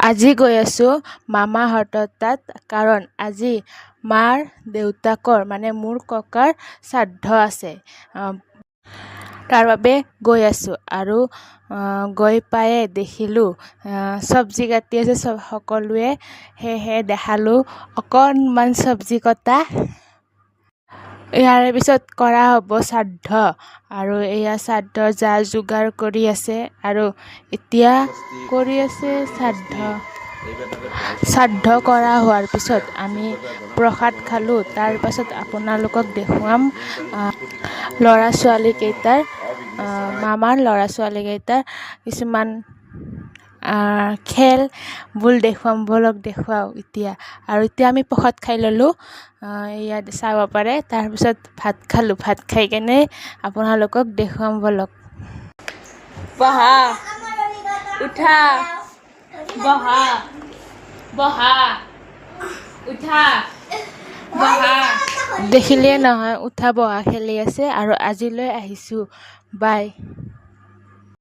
আজি গৈ আছোঁ মামাহঁতৰ তাত, কাৰণ আজি মাৰ দেউতাকৰ মানে মোৰ ককাৰ শ্ৰাদ্ধ আছে। তাৰ বাবে গৈ আছোঁ আৰু গৈ পায়ে দেখিলোঁ চব্জি কাটি আছে সকলোৱে, সেয়েহে দেখালোঁ অকণমান চব্জি কটা। ইয়াৰে পিছত কৰা হ'ব শ্ৰাদ্ধ, আৰু এয়া শ্ৰাদ্ধৰ যা যোগাৰ কৰি আছে আৰু এতিয়া কৰি আছে শ্ৰাদ্ধ কৰা হোৱাৰ পিছত আমি প্ৰসাদ খালোঁ। তাৰ পাছত আপোনালোকক দেখুৱাম মামাৰ ল'ৰা ছোৱালীকেইটাৰ কিছুমান খেল দেখুৱাম, বলক দেখুৱাওঁ এতিয়া। আৰু এতিয়া আমি প্ৰসাদ খাই ল'লোঁ, ইয়াত চাব পাৰে। তাৰপিছত ভাত খালোঁ, ভাত খাই কেনে আপোনালোকক দেখুৱাম বলক। বহা, উঠা, বহা, বহা, উঠা, বহা। দেখিলে নহয়, উঠা বহা খেলি আছে। আৰু আজিলৈ আহিছোঁ, বাই।